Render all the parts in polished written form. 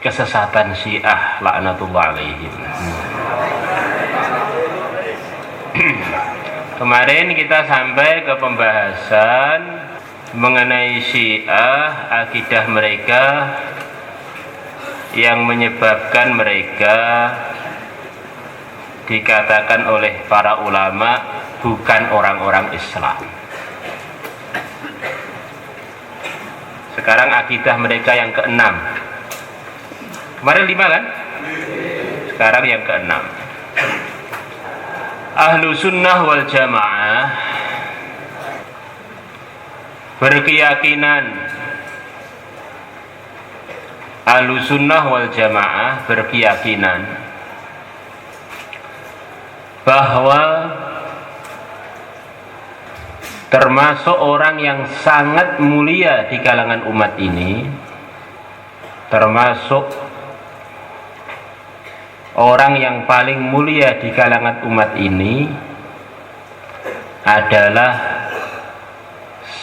kesesatan Syiah laknatullah alaihim. Kemarin kita sampai ke pembahasan mengenai Syiah, akidah mereka yang menyebabkan mereka dikatakan oleh para ulama bukan orang-orang Islam. Sekarang akidah mereka yang keenam. Kemarin 5 kan? Sekarang yang keenam. Ahlu sunnah wal jamaah berkeyakinan, ahlu sunnah wal jamaah berkeyakinan bahwa termasuk orang yang sangat mulia di kalangan umat ini, termasuk orang yang paling mulia di kalangan umat ini adalah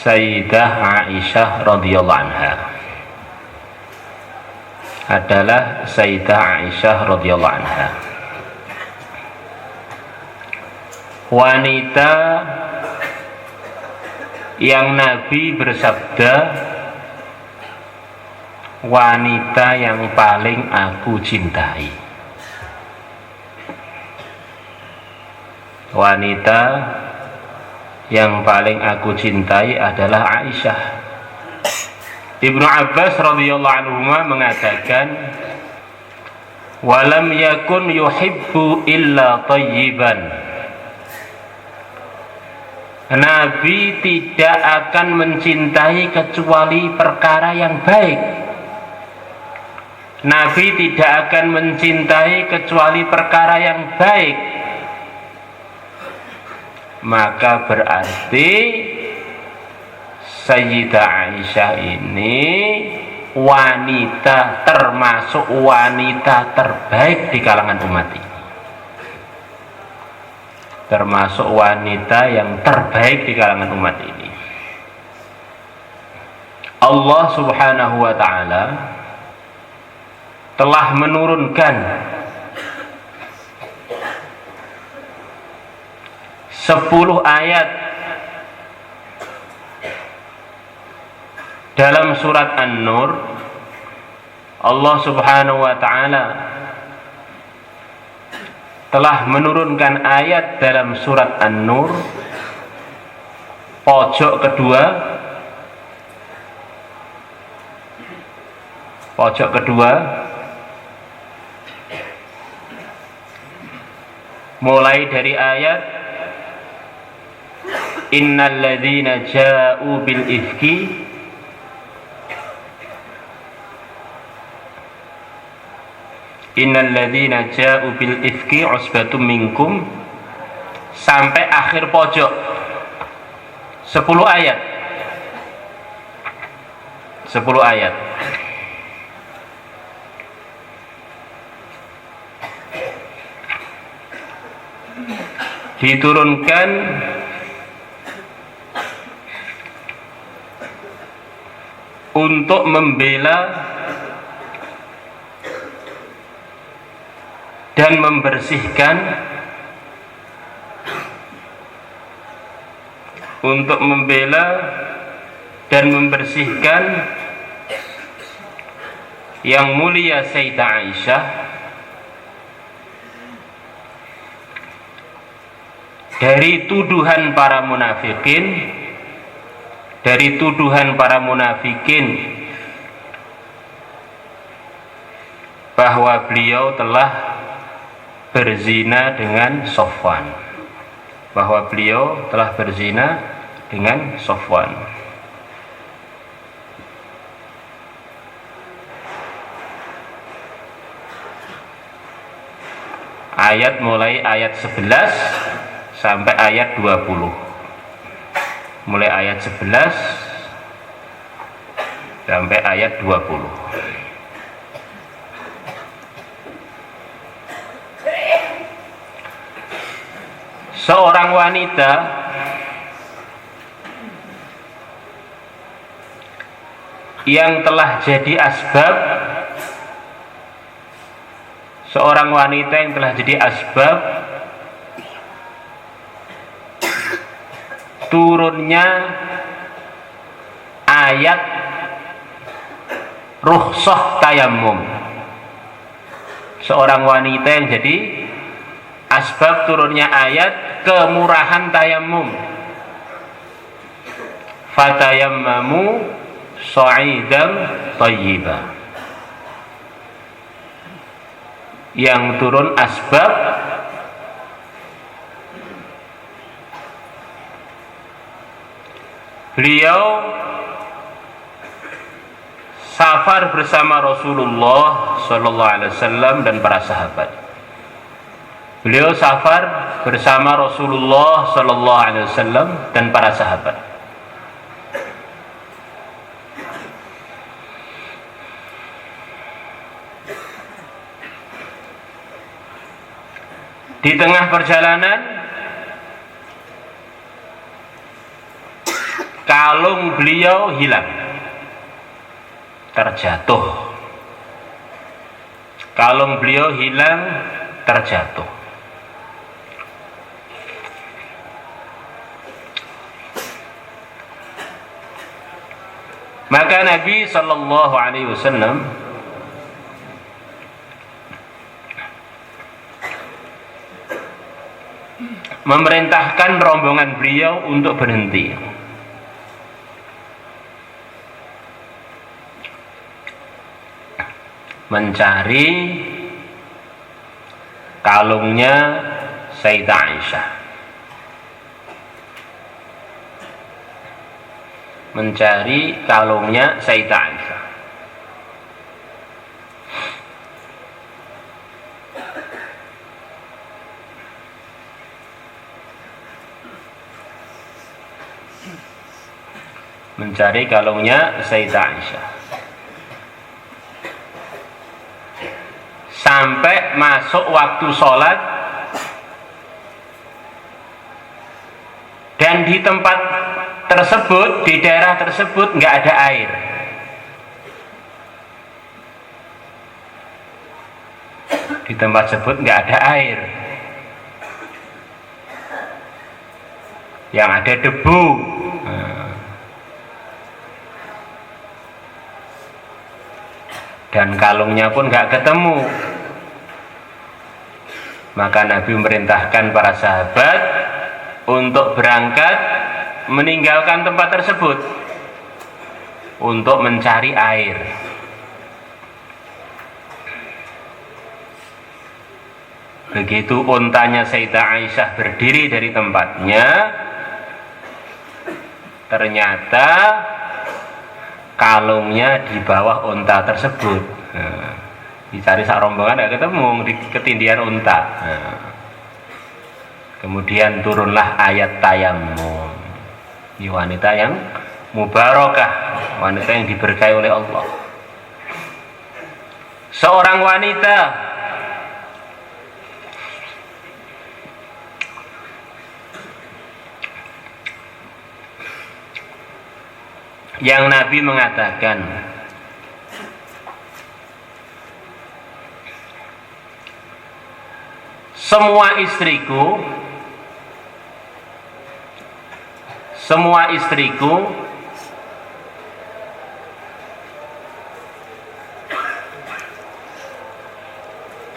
Sayyidah Aisyah radhiyallahu anha. Adalah Sayyidah Aisyah radhiyallahu anha. Wanita yang Nabi bersabda, wanita yang paling aku cintai. Wanita yang paling aku cintai adalah Aisyah. Ibnu Abbas radhiyallahu anhu mengatakan, walam yakun yuhibbu illa thayyiban. Nabi tidak akan mencintai kecuali perkara yang baik. Nabi tidak akan mencintai kecuali perkara yang baik. Maka berarti Sayyidah Aisyah ini wanita, termasuk wanita terbaik di kalangan umat ini, termasuk wanita yang terbaik di kalangan umat ini. Allah subhanahu wa ta'ala telah menurunkan 10 ayat dalam surat An-Nur. Allah subhanahu wa ta'ala telah menurunkan ayat dalam surat An-Nur pojok kedua mulai dari ayat innal ladzina ja'u bil ifki innal ladzina ja'u bil ifki usbatum minkum sampai akhir pojok 10 ayat. Diturunkan untuk membela dan membersihkan, untuk membela dan membersihkan yang mulia Sayyidah Aisyah dari tuduhan para munafikin, dari tuduhan para munafikin bahwa beliau telah berzina dengan Sofwan, bahwa beliau telah berzina dengan Sofwan. Ayat mulai ayat 11 sampai ayat 20. Mulai ayat 11 sampai ayat 20. Seorang wanita yang telah jadi asbab seorang wanita yang telah jadi asbab turunnya ayat rukhsah tayammum. Seorang wanita yang jadi asbab turunnya ayat kemurahan tayammum. Fatayammamu sa'idan thayyiban. Yang turun asbab beliau safar bersama Rasulullah Sallallahu Alaihi Wasallam dan para sahabat. Beliau safar bersama Rasulullah Sallallahu Alaihi Wasallam dan para sahabat. Di tengah perjalanan kalung beliau hilang, terjatuh. Kalung beliau hilang, terjatuh. Maka Nabi Sallallahu Alaihi Wasallam memerintahkan rombongan beliau untuk berhenti, mencari kalungnya Sayyidah Aisyah, mencari kalungnya Sayyidah Aisyah. Mencari kalungnya Sayyidah Aisyah sampai masuk waktu sholat, dan di tempat tersebut, di daerah tersebut nggak ada air. Di tempat tersebut nggak ada air, yang ada debu. Dan kalungnya pun nggak ketemu. Maka Nabi memerintahkan para sahabat untuk berangkat meninggalkan tempat tersebut untuk mencari air. Begitu untanya Sayyidah Aisyah berdiri dari tempatnya, ternyata kalungnya di bawah unta tersebut. Dicari sak rombongan tidak ketemu, di ketindihan unta. Kemudian turunlah ayat tayammum. Ini wanita yang mubarakah, wanita yang diberkahi oleh Allah. Seorang wanita yang Nabi mengatakan, semua istriku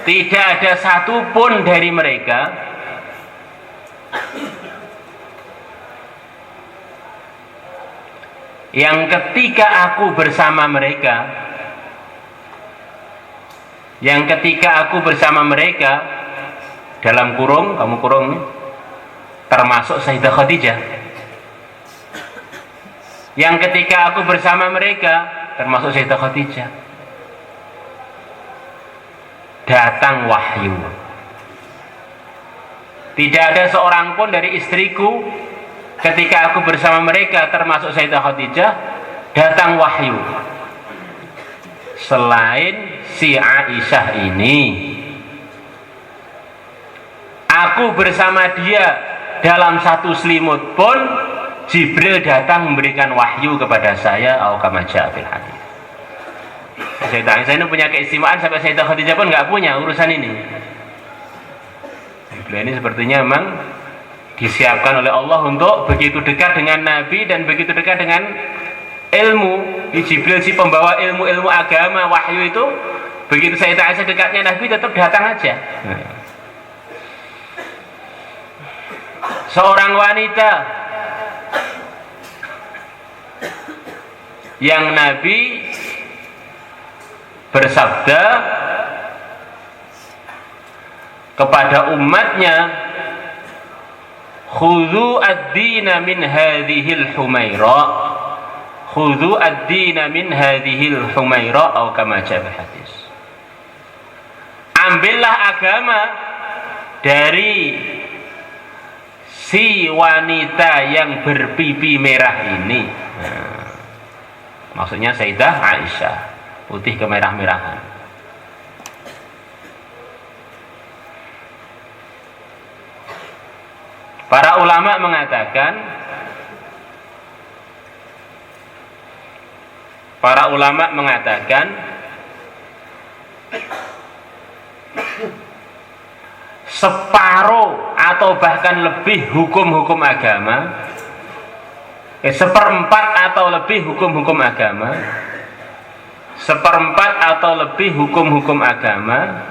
tidak ada satupun dari mereka yang ketika aku bersama mereka, dalam kurung, kamu kurung ini, termasuk Sayyidah Khadijah, yang ketika aku bersama mereka, termasuk Sayyidah Khadijah, datang wahyu. Tidak ada seorang pun dari istriku ketika aku bersama mereka, termasuk Sayyidah Khadijah, datang wahyu selain si Aisyah ini. Aku bersama dia dalam satu selimut pun Jibril datang memberikan wahyu kepada saya, au kama jaa fil hadits. Sayyidah Aisyah ini punya keistimewaan sampai Sayyidah Khadijah pun nggak punya urusan ini. Beliau ini sepertinya memang disiapkan oleh Allah untuk begitu dekat dengan Nabi dan begitu dekat dengan ilmu. Jibril si pembawa ilmu agama wahyu itu, begitu Sayyidah Aisyah dekatnya Nabi tetap datang aja. Seorang wanita yang Nabi bersabda kepada umatnya, khudhu ad-dina min hadhil humaira, khudhu ad-dina min hadhil humaira, atau kama jaa hadis. Ambillah agama dari si wanita yang berpipi merah ini. Maksudnya Sayyidah Aisyah, putih kemerah-merahan. Para ulama mengatakan separuh atau bahkan lebih hukum-hukum agama, seperempat atau lebih hukum-hukum agama, seperempat atau lebih hukum-hukum agama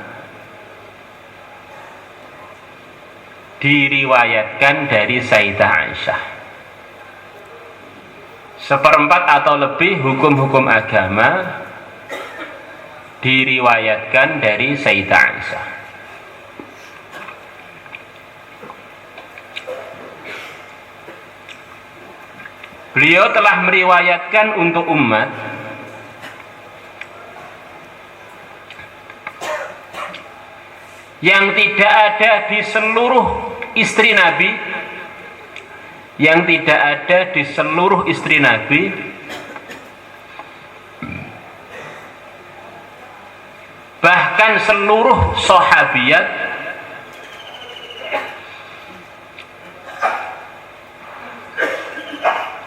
diriwayatkan dari Sayyidah Aisyah. Seperempat atau lebih hukum-hukum agama diriwayatkan dari Sayyidah Aisyah. Beliau telah meriwayatkan untuk umat yang tidak ada di seluruh istri Nabi, yang tidak ada di seluruh istri Nabi, bahkan seluruh sahabiyat,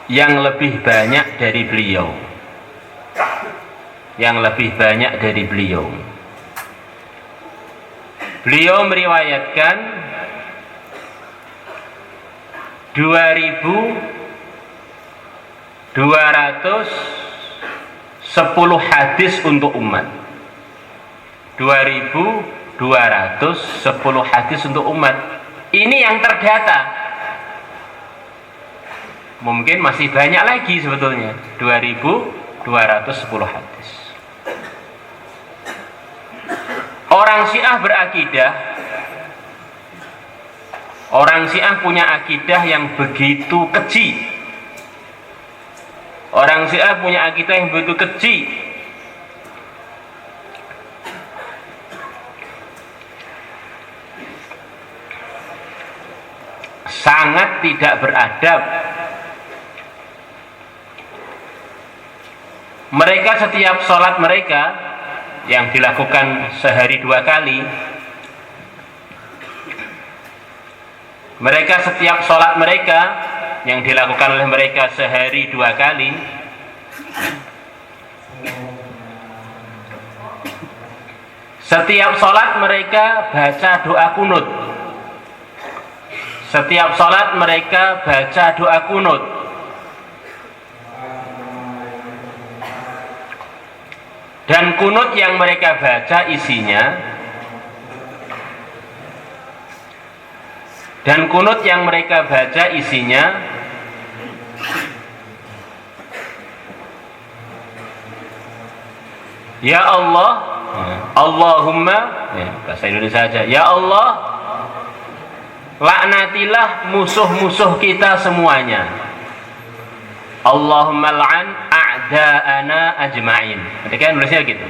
yang lebih banyak dari beliau, yang lebih banyak dari beliau. Beliau meriwayatkan 2.210 hadis untuk umat. 2.210 hadis untuk umat. Ini yang terdata. Mungkin masih banyak lagi sebetulnya. 2.210 hadis. Orang Syiah berakidah, orang Syiah punya akidah yang begitu keji. Orang Syiah punya akidah yang begitu keji. Sangat tidak beradab. Mereka setiap sholat mereka yang dilakukan sehari 2 kali, mereka setiap sholat mereka yang dilakukan oleh mereka sehari 2 kali, setiap sholat mereka baca doa kunut. Setiap sholat mereka baca doa kunut. Dan kunut yang mereka baca isinya, dan kunut yang mereka baca isinya ya Allah, Allahumma, bahasa Indonesia saja, ya Allah, laknatilah musuh-musuh kita semuanya. Allahumma la'an a'da'ana ajma'in. Mereka nulisnya gitu.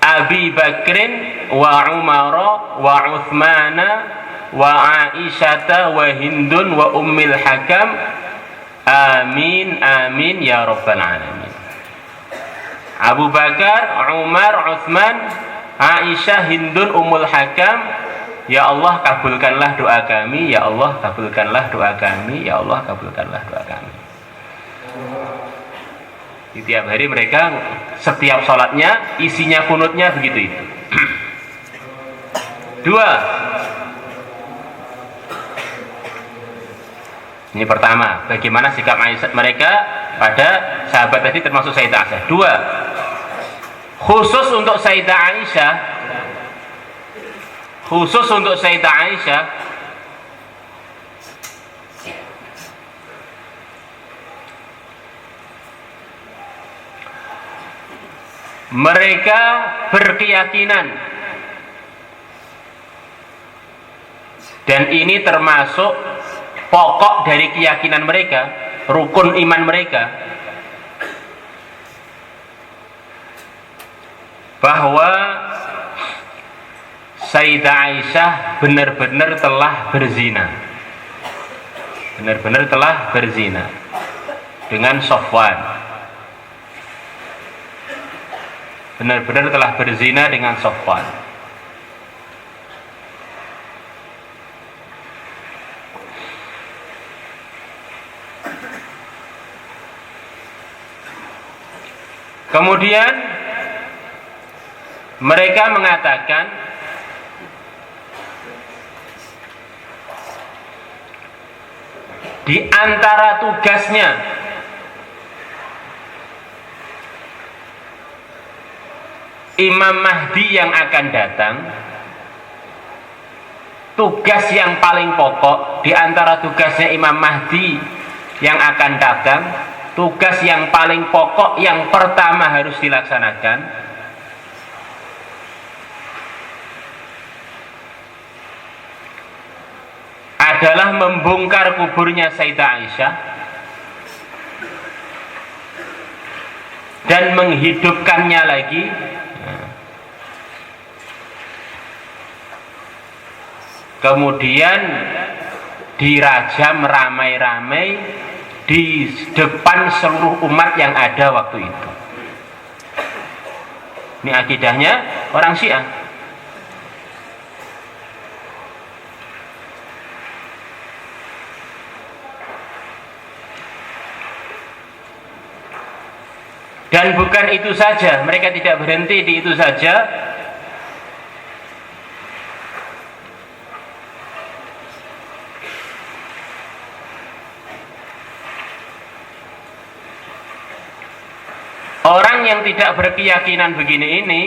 Abi Bakrin wa Umara wa Uthmana wa Aisyata wa Hindun wa Ummil Hakam. Amin amin ya rabbal alamin. Abu Bakar, Umar, Uthman, Aisyah, Hindun, Ummul Hakam. Ya Allah kabulkanlah doa kami, ya Allah kabulkanlah doa kami, ya Allah kabulkanlah doa kami. Di tiap hari mereka setiap sholatnya isinya kunutnya begitu itu. Dua, ini pertama, bagaimana sikap mereka pada sahabat tadi termasuk Sayyidah Aisyah. Dua, khusus untuk Sayyidah Aisyah, mereka berkeyakinan, dan ini termasuk pokok dari keyakinan mereka, rukun iman mereka, bahwa Sayyidah Aisyah benar-benar telah berzina, dengan Safwan, benar-benar telah berzina dengan Safwan. Kemudian mereka mengatakan di antara tugasnya Imam Mahdi yang akan datang, tugas yang paling pokok di antara tugasnya Imam Mahdi yang akan datang, tugas yang paling pokok yang pertama harus dilaksanakan adalah membongkar kuburnya Sayyidah Aisyah dan menghidupkannya lagi, kemudian dirajam ramai-ramai di depan seluruh umat yang ada waktu itu. Ini akidahnya orang Syiah. Dan bukan itu saja, mereka tidak berhenti di itu saja. Orang yang tidak berkeyakinan begini ini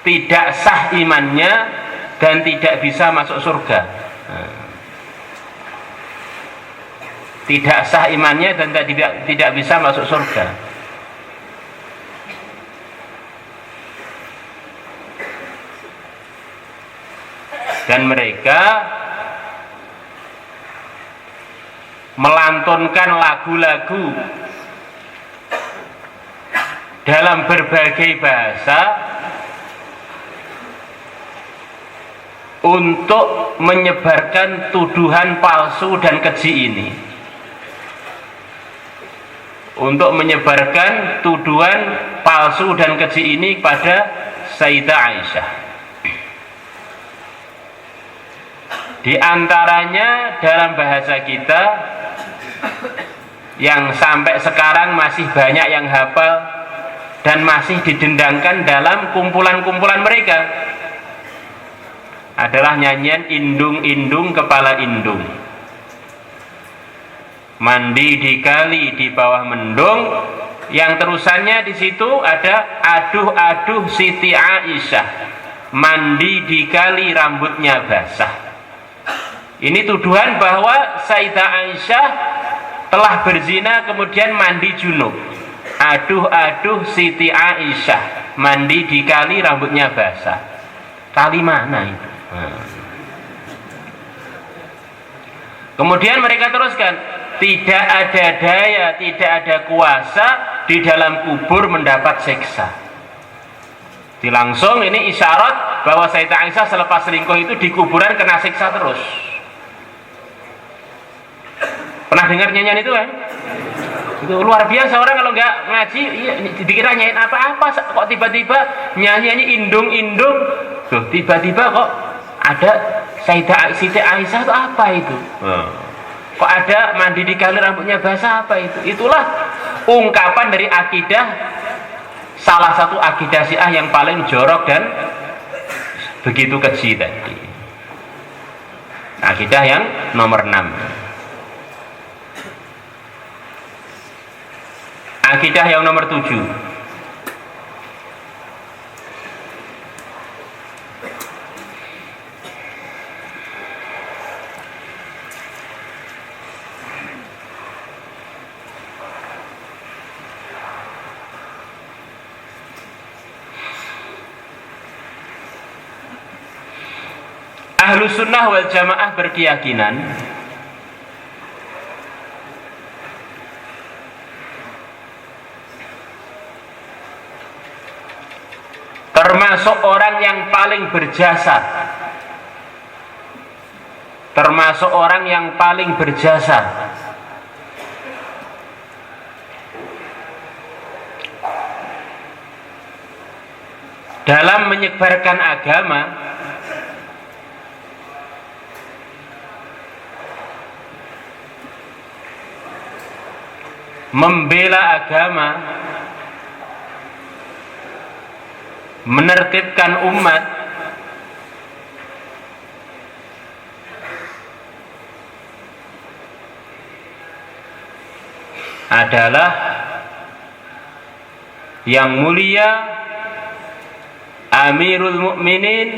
tidak sah imannya dan tidak bisa masuk surga. Tidak sah imannya dan tidak bisa masuk surga. Dan mereka melantunkan lagu-lagu dalam berbagai bahasa untuk menyebarkan tuduhan palsu dan keji ini, untuk menyebarkan tuduhan palsu dan keji ini pada Sayyidah Aisyah. Di antaranya dalam bahasa kita yang sampai sekarang masih banyak yang hafal dan masih didendangkan dalam kumpulan-kumpulan mereka adalah nyanyian indung-indung kepala indung, mandi di kali di bawah mendung, yang terusannya di situ ada aduh-aduh Siti Aisyah, mandi di kali rambutnya basah. Ini tuduhan bahwa Sayyidah Aisyah telah berzina kemudian mandi junub. Aduh-aduh Siti Aisyah, mandi di kali rambutnya basah. Kali mana itu? Kemudian mereka teruskan, tidak ada daya, tidak ada kuasa di dalam kubur mendapat siksa. Langsung ini isyarat bahwa Sayyidah Aisyah selepas selingkuh itu di kuburan kena siksa terus. Pernah dengar nyanyian itu kan? Itu luar biasa, orang kalau nggak ngaji dikira nyanyiin apa-apa, kok tiba-tiba nyanyi indung-indung, tuh tiba-tiba kok ada Sayyidah Siti Aisyah itu apa itu? Kok ada mandi di kali rambutnya basah apa itu? Itulah ungkapan dari akidah, salah satu akidah Syiah yang paling jorok dan begitu keji tadi. Akidah yang nomor 6. Akidah yang nomor 7. Ahlus sunnah wal jamaah berkeyakinan termasuk orang yang paling berjasa, termasuk orang yang paling berjasa dalam menyebarkan agama membela agama, menertibkan umat, adalah yang mulia Amirul Mukminin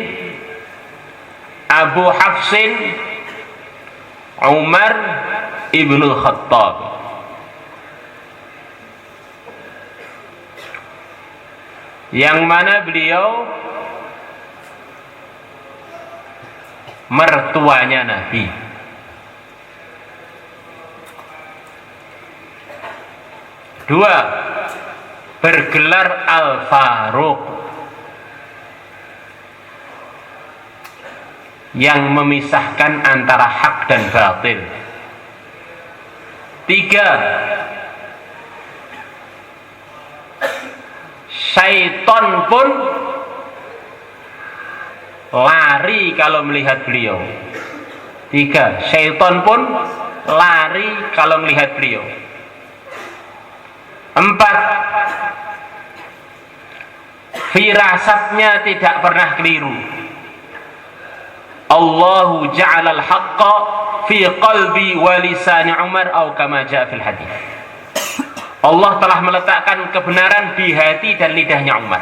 Abu Hafsin Umar Ibnul Khattab, yang mana beliau mertuanya Nabi. Dua, bergelar Al-Faruq, yang memisahkan antara hak dan batil. Tiga, syaitan pun lari kalau melihat beliau. Tiga, syaitan pun lari kalau melihat beliau. Empat, firasatnya tidak pernah keliru. Allahu ja'alal haqqa fi qalbi wa lisani Umar atau kama ja'a fil hadis. Allah telah meletakkan kebenaran di hati dan lidahnya Umar.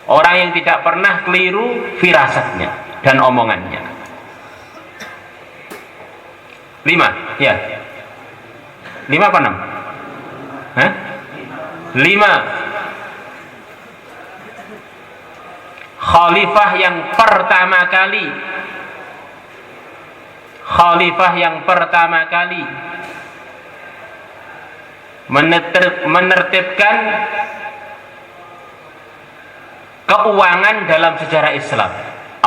Orang yang tidak pernah keliru firasatnya dan omongannya. 5, ya. 5 apa 6? Hah? 5. Khalifah yang pertama kali, khalifah yang pertama kali menertibkan keuangan dalam sejarah Islam.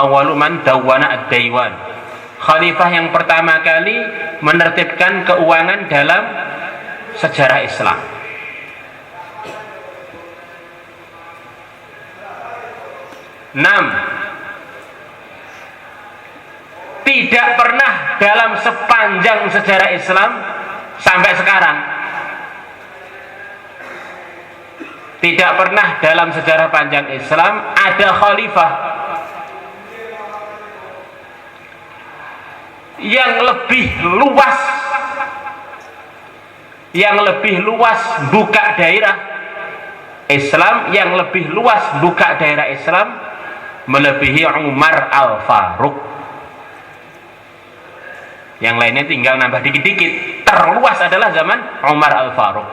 Awalu man dawwana ad-daywan. Khalifah yang pertama kali menertibkan keuangan dalam sejarah Islam. 6. Tidak pernah dalam sepanjang sejarah Islam sampai sekarang, tidak pernah dalam sejarah panjang Islam ada khalifah yang lebih luas, buka daerah Islam, yang lebih luas buka daerah Islam melebihi Umar Al-Faruq. Yang lainnya tinggal nambah dikit-dikit. Terluas adalah zaman Umar Al-Faruq.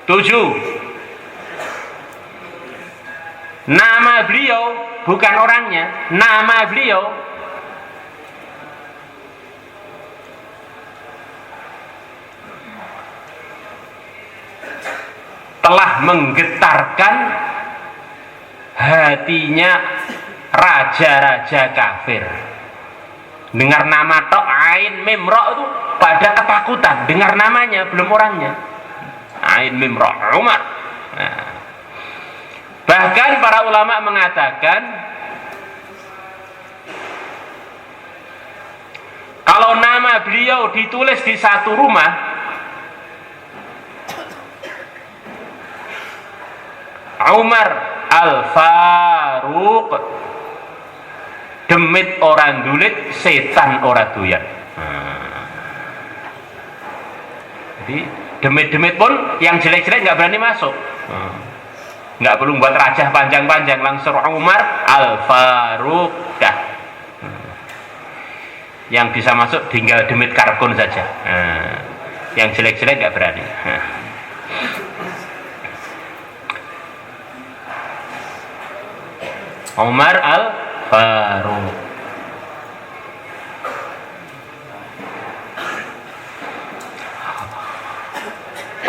7. Nama beliau, bukan orangnya, nama beliau telah menggetarkan hatinya raja-raja kafir. Dengar nama tok Ain Mim Ra itu pada ketakutan, dengar namanya belum orangnya. Ain Mim Ra Umar. Nah, bahkan para ulama mengatakan Kalau nama beliau ditulis di satu rumah, Umar Al-Faruq, demit orang dulit, setan orang doyan. Jadi demit-demit pun yang jelek-jelek nggak berani masuk. Nggak perlu buat rajah panjang-panjang, langsung Umar Al-Faruq dah. Yang bisa masuk tinggal demit karbon saja. Yang jelek-jelek nggak berani. Umar Al-Faruq.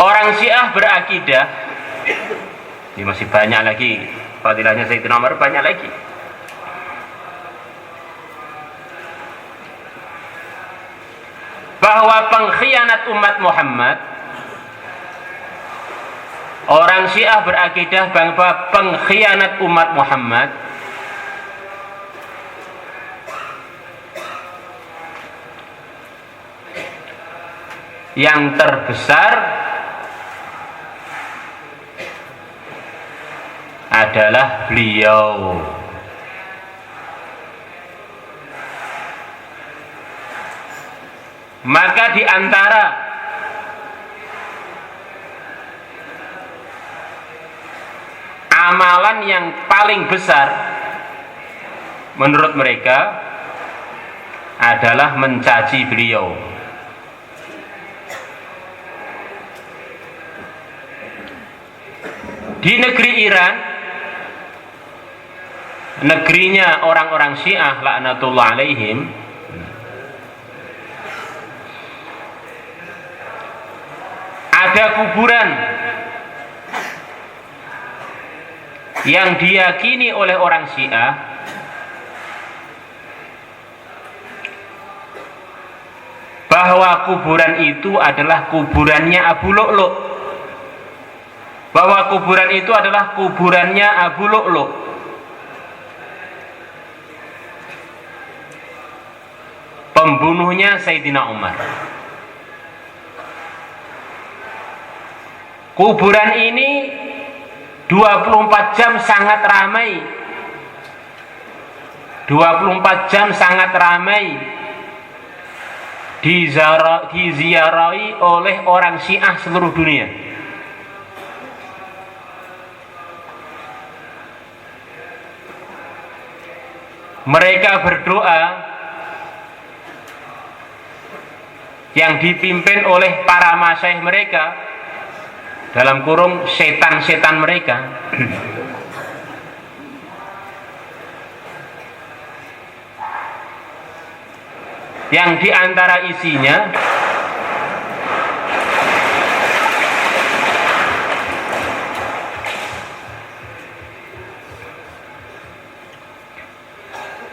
Orang Syiah berakidah, ini masih banyak lagi fadilahnya Sayyidina Umar, banyak lagi. Bahwa pengkhianat umat Muhammad, orang Syiah berakidah bahwa pengkhianat umat Muhammad yang terbesar adalah beliau. Maka di antara amalan yang paling besar menurut mereka adalah mencaci beliau. Di negeri Iran, negerinya orang-orang Syiah laknatullah alaihim, ada kuburan yang diyakini oleh orang Syiah bahwa kuburan itu adalah kuburannya Abu Lu'lu', bahwa kuburan itu adalah kuburannya Abu Lu'lu'. Pembunuhnya Sayyidina Umar. Kuburan ini 24 jam sangat ramai. 24 jam sangat ramai diziarahi oleh orang Syiah seluruh dunia. Mereka berdoa yang dipimpin oleh para masyaikh mereka, dalam kurung setan-setan mereka. Yang diantara isinya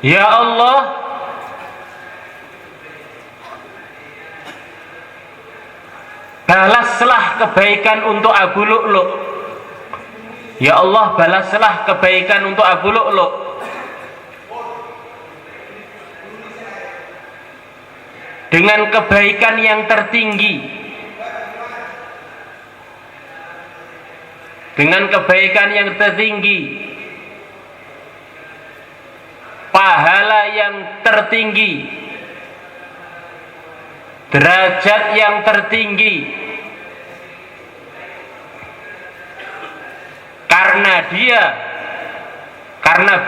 ya Allah, balaslah kebaikan untuk Abu Lu'lu'. Ya Allah, balaslah kebaikan untuk Abu Lu'lu'. Dengan kebaikan yang tertinggi. Dengan kebaikan yang tertinggi. Pahala yang tertinggi, derajat yang tertinggi, karena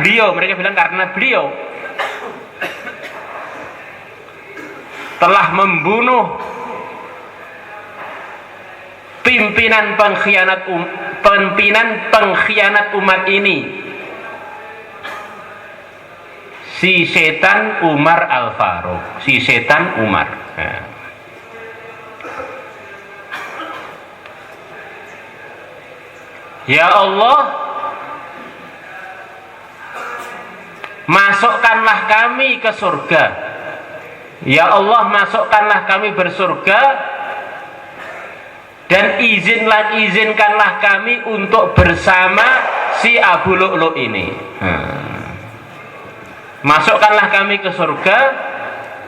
beliau, mereka bilang karena beliau telah membunuh pimpinan pengkhianat umat ini, si setan Umar Al-Faruq, si setan Umar. Ya Allah, masukkanlah kami ke surga. Ya Allah, masukkanlah kami bersurga, dan izinkanlah kami untuk bersama si Abu Lu'lu' ini. Masukkanlah kami ke surga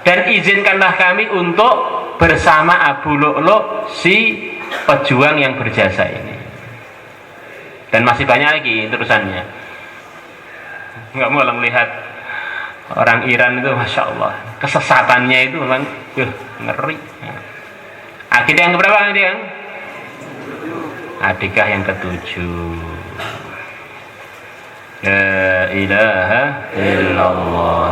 dan izinkanlah kami untuk bersama Abu Lu'lu' si pejuang yang berjasa ini. Dan masih banyak lagi terusannya. Nggak mau melihat orang Iran itu, masya Allah, kesesatannya itu memang ngeri. Akidah yang keberapa ini yang? Adikah yang ketujuh. La ilaha illallah.